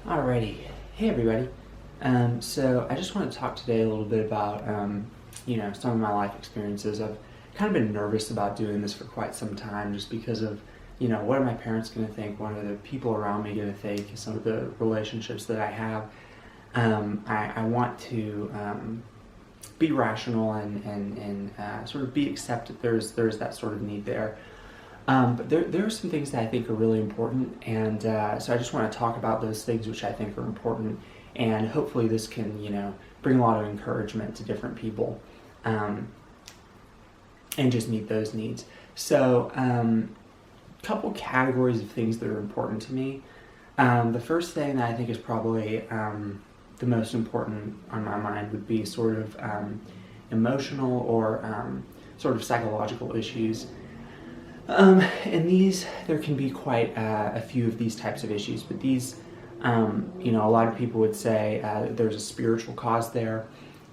Alrighty. Hey everybody. So I just want to talk today a little bit about, some of my life experiences. I've kind of been nervous about doing this for quite some time just because of, what are my parents going to think? What are the people around me going to think? Some of the relationships that I have. I want to be rational and sort of be accepted. There's that sort of need there. But there are some things that I think are really important, and so I just want to talk about those things which I think are important, and hopefully this can, bring a lot of encouragement to different people, and just meet those needs. So, couple categories of things that are important to me. The first thing that I think is probably the most important on my mind would be sort of emotional or sort of psychological issues. And there can be quite a few of these types of issues, but these, a lot of people would say there's a spiritual cause there,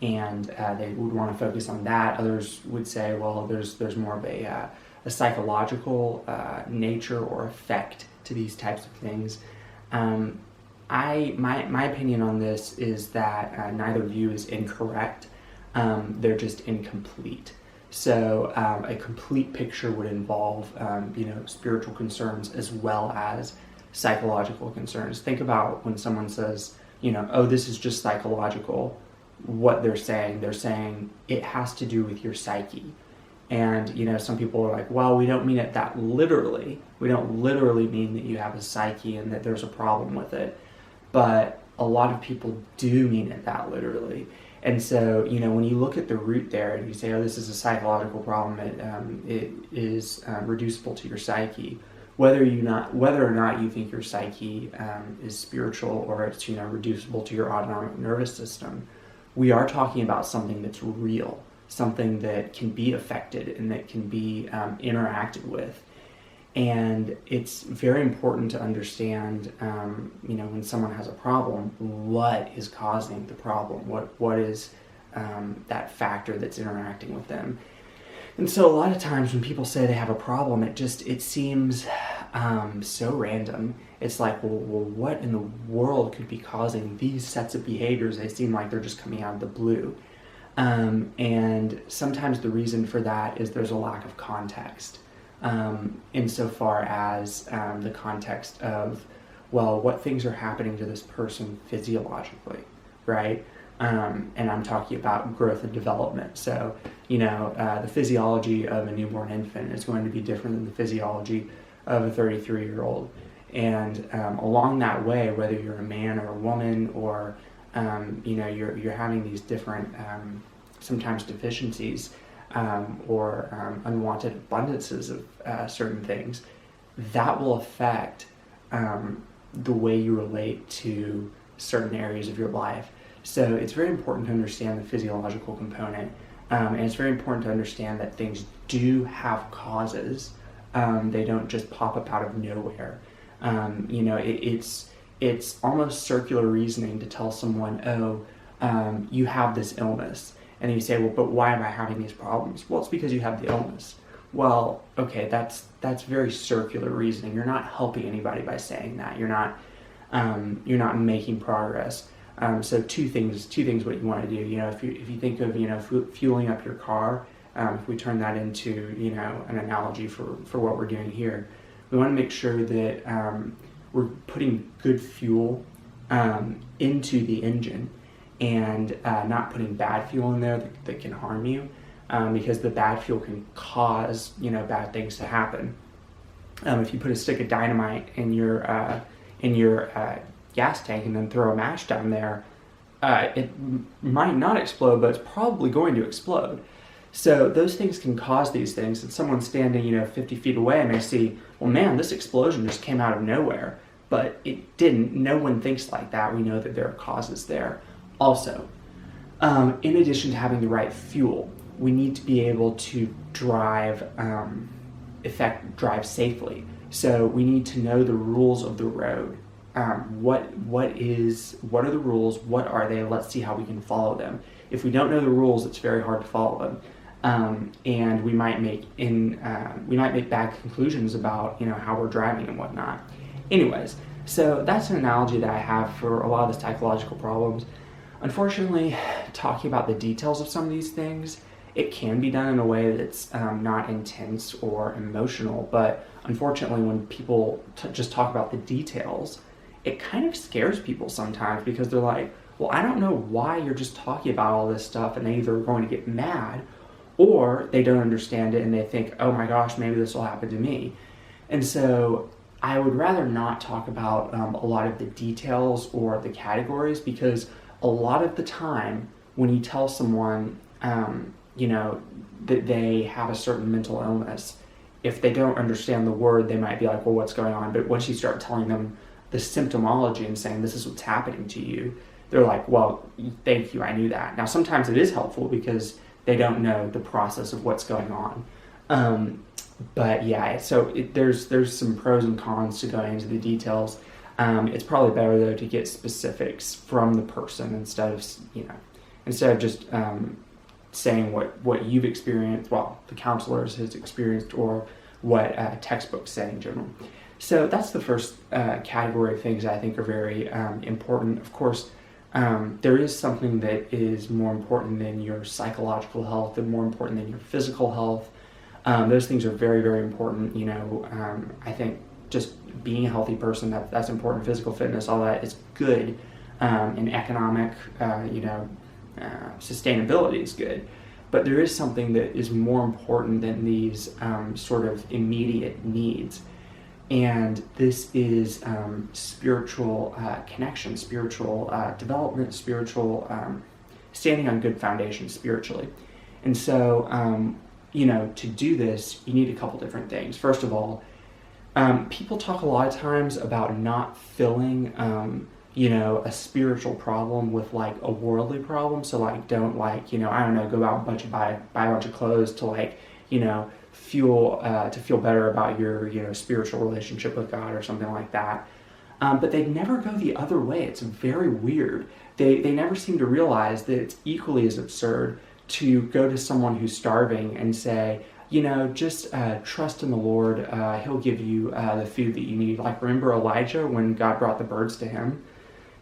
and they would want to focus on that. Others would say, well, there's more of a psychological nature or effect to these types of things. My opinion on this is that neither view is incorrect. They're just incomplete. So a complete picture would involve, spiritual concerns as well as psychological concerns. Think about when someone says, oh, this is just psychological. What they're saying it has to do with your psyche. And, some people are like, well, we don't mean it that literally. We don't literally mean that you have a psyche and that there's a problem with it. But a lot of people do mean it that literally. And so, when you look at the root there and you say, oh, this is a psychological problem, it is reducible to your psyche, whether or not you think your psyche is spiritual or it's, reducible to your autonomic nervous system, we are talking about something that's real, something that can be affected and that can be interacted with. And it's very important to understand, when someone has a problem, what is causing the problem? What is that factor that's interacting with them? And so a lot of times when people say they have a problem, it seems so random. It's like, well, what in the world could be causing these sets of behaviors? They seem like they're just coming out of the blue. And sometimes the reason for that is there's a lack of context. Insofar as the context of, well, what things are happening to this person physiologically, right? And I'm talking about growth and development. So, the physiology of a newborn infant is going to be different than the physiology of a 33-year-old. And along that way, whether you're a man or a woman or, you're having these different, sometimes deficiencies, or unwanted abundances of certain things, that will affect the way you relate to certain areas of your life. So it's very important to understand the physiological component, and it's very important to understand that things do have causes. They don't just pop up out of nowhere. It's almost circular reasoning to tell someone, oh, you have this illness. And you say, well, but why am I having these problems? Well, it's because you have the illness. Well, okay, that's very circular reasoning. You're not helping anybody by saying that. You're not making progress. So two things what you want to do. If you think of fueling up your car, if we turn that into an analogy for what we're doing here, we want to make sure that we're putting good fuel into the engine. And not putting bad fuel in there that can harm you, because the bad fuel can cause bad things to happen. If you put a stick of dynamite in your gas tank and then throw a match down there, it might not explode, but it's probably going to explode. So those things can cause these things, and someone standing 50 feet away may see, well, man, this explosion just came out of nowhere, but it didn't. No one thinks like that. We know that there are causes there. Also, in addition to having the right fuel, we need to be able to drive safely. So we need to know the rules of the road. What are the rules? What are they? Let's see how we can follow them. If we don't know the rules, it's very hard to follow them, and we might make bad conclusions about how we're driving and whatnot. Anyways, So that's an analogy that I have for a lot of the psychological problems. Unfortunately, talking about the details of some of these things, it can be done in a way that's not intense or emotional, but unfortunately, when people just talk about the details, it kind of scares people sometimes because they're like, well, I don't know why you're just talking about all this stuff, and they either are going to get mad or they don't understand it and they think, oh my gosh, maybe this will happen to me. And so I would rather not talk about a lot of the details or the categories, because a lot of the time when you tell someone, that they have a certain mental illness, if they don't understand the word, they might be like, well, what's going on? But once you start telling them the symptomology and saying, this is what's happening to you, they're like, well, thank you, I knew that. Now, sometimes it is helpful because they don't know the process of what's going on. But yeah, so there's some pros and cons to going into the details. It's probably better though to get specifics from the person instead of just saying what you've experienced, well, the counselors has experienced, or what textbooks say in general. So that's the first category of things I think are very important. Of course, there is something that is more important than your psychological health and more important than your physical health. Those things are very, very important. I think just being a healthy person, that's important. Physical fitness, all that is good. And economic, sustainability is good. But there is something that is more important than these sort of immediate needs. And this is spiritual connection, spiritual development, spiritual standing on good foundation spiritually. And so, to do this, you need a couple different things. First of all, people talk a lot of times about not filling, a spiritual problem with like a worldly problem. So like, don't go out and buy a bunch of clothes to feel better about your spiritual relationship with God or something like that. But they never go the other way. It's very weird. They never seem to realize that it's equally as absurd to go to someone who's starving and say, just trust in the Lord. He'll give you the food that you need. Like, remember Elijah when God brought the birds to him?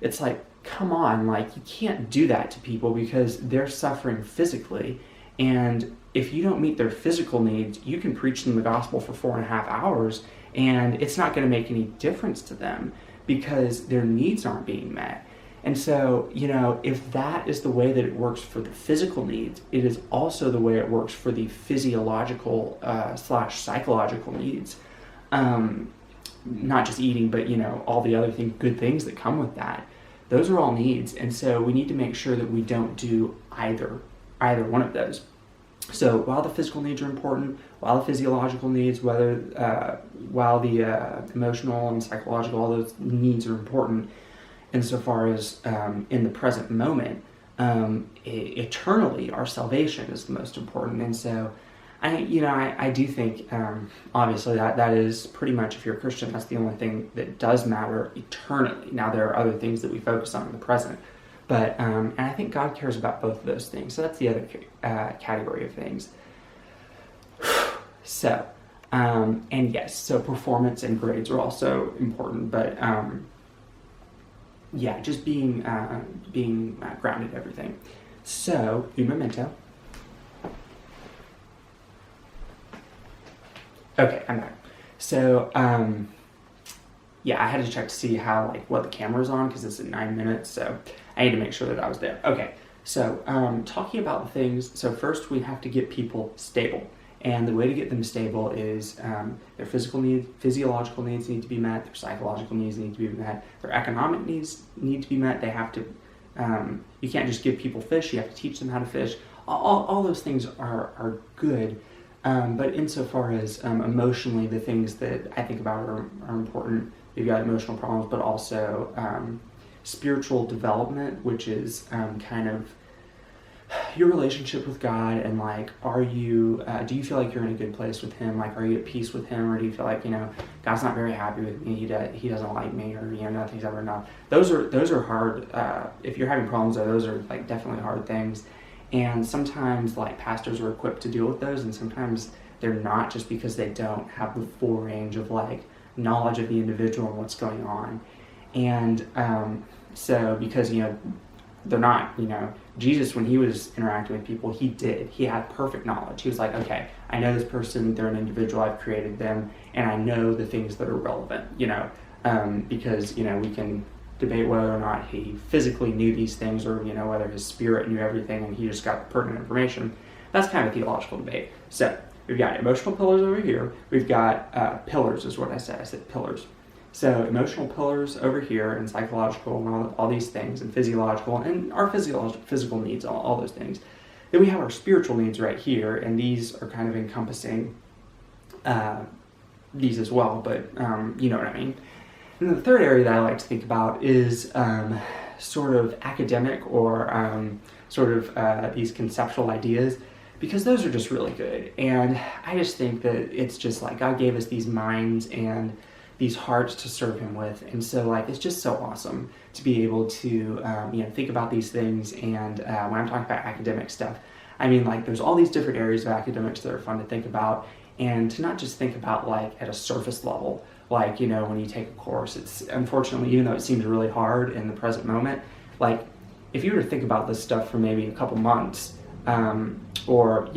It's like, come on, you can't do that to people because they're suffering physically. And if you don't meet their physical needs, you can preach them the gospel for 4.5 hours and it's not going to make any difference to them because their needs aren't being met. And so, if that is the way that it works for the physical needs, it is also the way it works for the physiological / psychological needs. Not just eating, but, all the other good things that come with that. Those are all needs. And so we need to make sure that we don't do either one of those. So while the physical needs are important, while the physiological needs, while the emotional and psychological, all those needs are important, insofar as in the present moment, eternally, our salvation is the most important. And so I do think, obviously, that is pretty much, if you're a Christian, that's the only thing that does matter eternally. Now, there are other things that we focus on in the present. But, and I think God cares about both of those things. So that's the other category of things. So, and yes, so performance and grades are also important. But, just being grounded in everything. So, un momento. Okay, I'm back. So, I had to check to see how, what the camera's on, because it's at 9 minutes, so I need to make sure that I was there. Okay, so talking about the things, so first we have to get people stable. And the way to get them stable is their physiological needs need to be met, their psychological needs need to be met, their economic needs need to be met. They have to, you can't just give people fish, you have to teach them how to fish. All those things are good. But insofar as emotionally, the things that I think about are important. You've got emotional problems, but also spiritual development, which is kind of your relationship with God, and are you, do you feel like you're in a good place with Him? Are you at peace with Him, or do you feel like, God's not very happy with me, He doesn't like me, or, nothing's ever enough? Those are hard, if you're having problems, those are definitely hard things. And sometimes pastors are equipped to deal with those, and sometimes they're not, just because they don't have the full range of knowledge of the individual and what's going on. And so because, they're not, Jesus, when he was interacting with people, he had perfect knowledge. He was like, okay, I know this person, they're an individual, I've created them, and I know the things that are relevant, because, we can debate whether or not he physically knew these things, or, whether his spirit knew everything and he just got the pertinent information. That's kind of a theological debate. So we've got emotional pillars over here. We've got pillars is what I said. I said pillars. So emotional pillars over here, and psychological, and all these things, and physiological, and our physical needs, all those things. Then we have our spiritual needs right here, and these are kind of encompassing these as well, but you know what I mean. And the third area that I like to think about is sort of academic, or these conceptual ideas, because those are just really good. And I just think that it's just like God gave us these minds and these hearts to serve him with, and so it's just so awesome to be able to think about these things. And when I'm talking about academic stuff, I mean there's all these different areas of academics that are fun to think about, and to not just think about at a surface level, when you take a course. It's unfortunately, even though it seems really hard in the present moment, if you were to think about this stuff for maybe a couple months, or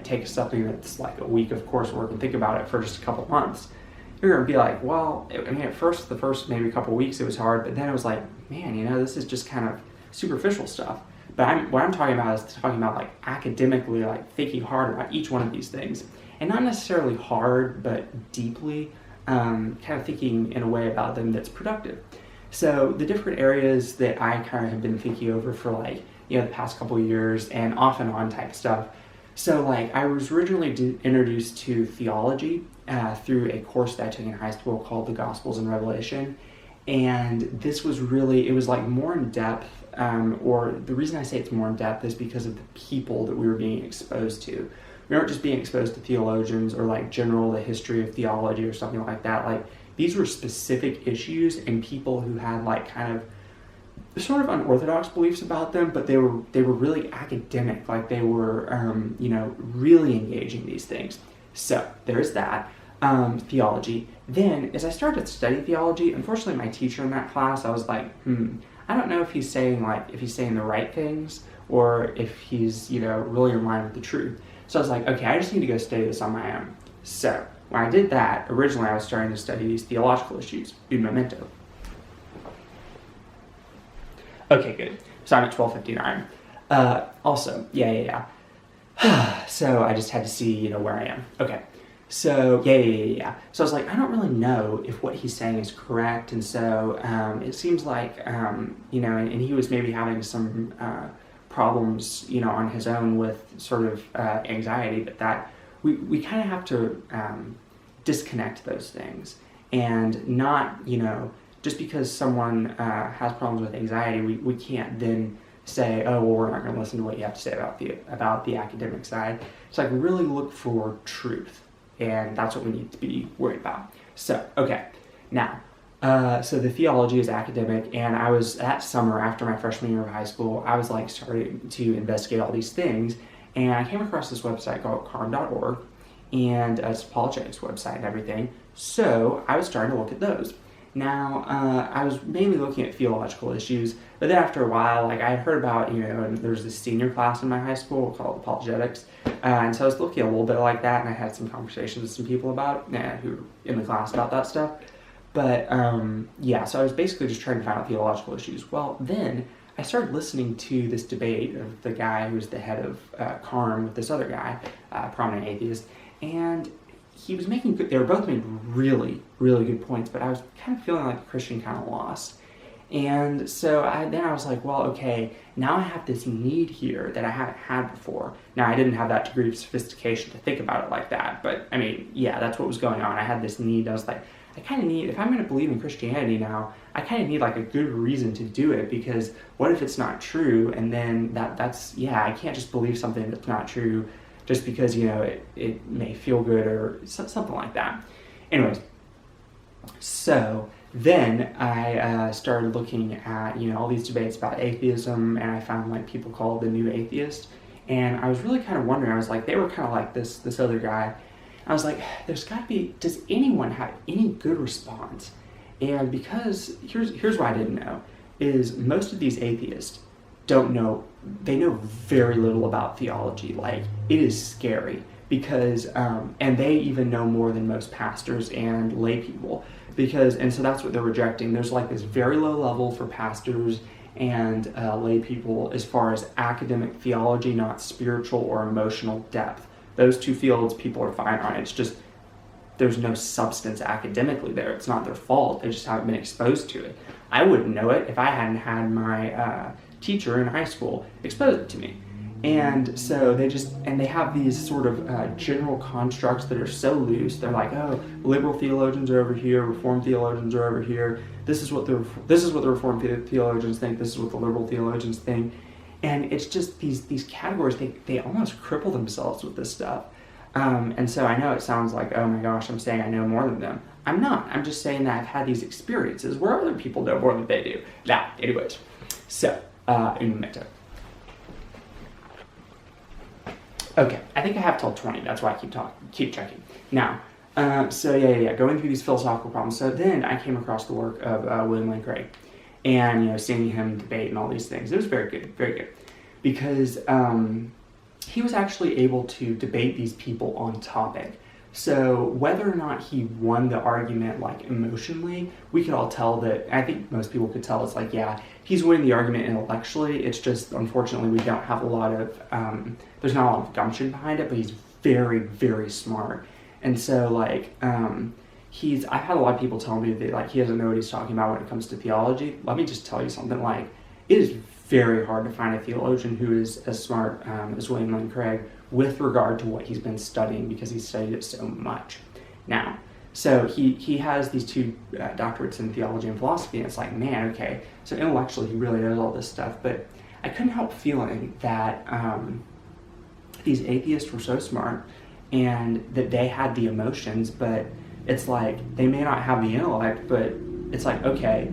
take something that's a week of coursework and think about it for just a couple months, you're going to be like, well, at first, the first maybe couple weeks it was hard, but then it was like, man, this is just kind of superficial stuff. But what I'm talking about is talking about academically, thinking hard about each one of these things. And not necessarily hard, but deeply, kind of thinking in a way about them that's productive. So the different areas that I kind of have been thinking over for the past couple of years, and off and on type stuff. So I was originally introduced to theology through a course that I took in high school called The Gospels and Revelation. And this was really, it was more in depth, or the reason I say it's more in depth is because of the people that we were being exposed to. We weren't just being exposed to theologians or the history of theology or something like that. These were specific issues and people who had kind of sort of unorthodox beliefs about them, but they were really academic. They were really engaging these things. So there's that. Theology. Then as I started to study theology, unfortunately my teacher in that class, I was like, I don't know if he's saying the right things, or if he's really in line with the truth. So I was like, okay, I just need to go study this on my own. So when I did that, originally I was starting to study these theological issues, un momento. Okay, good. So I'm at 12:59. Also, yeah. So I just had to see, where I am. Okay. So, yeah. So I was like, I don't really know if what he's saying is correct. And so it seems like, and he was maybe having some problems, on his own with sort of anxiety, but that we kind of have to disconnect those things, and not, just because someone has problems with anxiety, we can't then say, oh, well, we're not going to listen to what you have to say about the academic side. So really look for truth, and that's what we need to be worried about. So, okay, now, so the theology is academic, and I was, that summer after my freshman year of high school, I was starting to investigate all these things, and I came across this website called carm.org, and it's an apologetics website and everything, so I was starting to look at those. Now, I was mainly looking at theological issues, but then after a while, I had heard about, and there was this senior class in my high school called apologetics, and so I was looking a little bit like that, and I had some conversations with some people about it, who were in the class about that stuff. But, so I was basically just trying to find out theological issues. Well, then I started listening to this debate of the guy who was the head of CARM with this other guy, prominent atheist, and he was making good, they were both making really, really good points, but I was kind of feeling like a Christian kind of lost. And so I was like, well, okay, now I have this need here that I haven't had before. Now, I didn't have that degree of sophistication to think about it like that, but I mean, yeah, that's what was going on. I had this need. I was like, I kind of need, if I'm going to believe in Christianity now, I kind of need a good reason to do it, because what if it's not true? And then that's, I can't just believe something that's not true just because, it may feel good or something like that. Anyways, so then I started looking at, all these debates about atheism, and I found people called the New Atheist, and I was really kind of wondering, I was like, they were kind of like this other guy. I was like, there's got to be, does anyone have any good response? And because here's what I didn't know, is most of these atheists don't know, they know very little about theology. Like, it is scary because, and they even know more than most pastors and lay people because, and so that's what they're rejecting. There's like this very low level for pastors and lay people as far as academic theology, not spiritual or emotional depth. Those two fields people are fine on. It's just there's no substance academically there. It's not their fault. They just haven't been exposed to it. I wouldn't know it if I hadn't had my teacher in high school expose it to me. And so they have these sort of general constructs that are so loose. They're like, oh, liberal theologians are over here, Reformed theologians are over here. This is what the Reformed theologians think. This is what the liberal theologians think. And it's just these categories. They almost cripple themselves with this stuff. And so I know it sounds like, oh my gosh, I'm saying I know more than them. I'm not. I'm just saying that I've had these experiences where other people know more than they do. Now, anyways, so un momento. Okay, I think I have till 20. That's why I keep checking. Now, so yeah, going through these philosophical problems. So then I came across the work of William Lane Craig, and seeing him debate and all these things. It was very good, because he was actually able to debate these people on topic. So whether or not he won the argument like emotionally, we could all tell that, I think most people could tell, it's like, yeah, he's winning the argument intellectually. It's just, unfortunately, we don't have a lot of, there's not a lot of gumption behind it, but he's very, very smart. And so like, I've had a lot of people tell me that like he doesn't know what he's talking about when it comes to theology. Let me just tell you something, like, it is very hard to find a theologian who is as smart as William Lane Craig with regard to what he's been studying, because he's studied it so much. Now, so he has these two doctorates in theology and philosophy, and it's like, man, okay, so intellectually he really knows all this stuff, but I couldn't help feeling that these atheists were so smart and that they had the emotions, but it's like they may not have the intellect, but it's like, okay,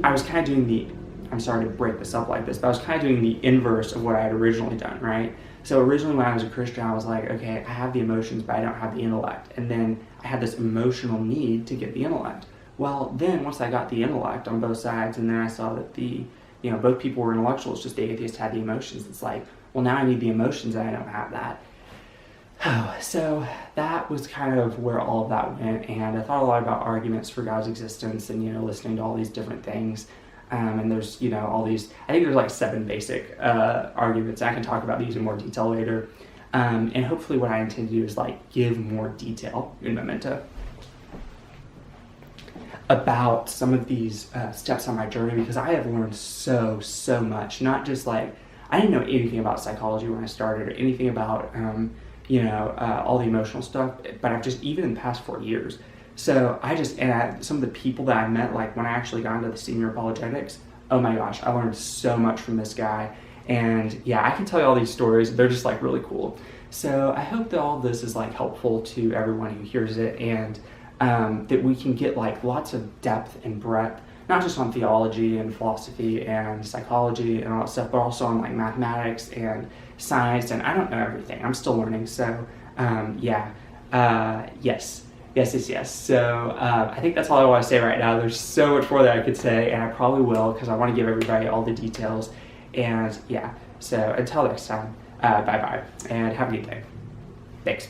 I was kind of doing I'm sorry to break this up like this, but I was kind of doing the inverse of what I had originally done, right? So originally when I was a Christian, I was like, okay, I have the emotions, but I don't have the intellect. And then I had this emotional need to get the intellect. Well, then once I got the intellect on both sides, and then I saw that both people were intellectuals, just the atheist had the emotions. It's like, well, now I need the emotions and I don't have that. So that was kind of where all of that went. And I thought a lot about arguments for God's existence and, listening to all these different things. And there's, all these, I think there's like 7 basic arguments. I can talk about these in more detail later. And hopefully what I intend to do is like give more detail in memento about some of these steps on my journey, because I have learned so much. Not just like, I didn't know anything about psychology when I started, or anything about, all the emotional stuff, but I've just, even in the past 4 years, so some of the people that I met, like when I actually got into the senior apologetics, oh my gosh, I learned so much from this guy. And yeah, I can tell you all these stories. They're just like really cool. So I hope that all of this is like helpful to everyone who hears it, and that we can get like lots of depth and breadth, not just on theology and philosophy and psychology and all that stuff, but also on like mathematics and science. And I don't know everything. I'm still learning. So yes. So I think that's all I want to say right now. There's so much more that I could say, and I probably will, because I want to give everybody all the details. And yeah, so until next time, bye-bye, and have a good day. Thanks.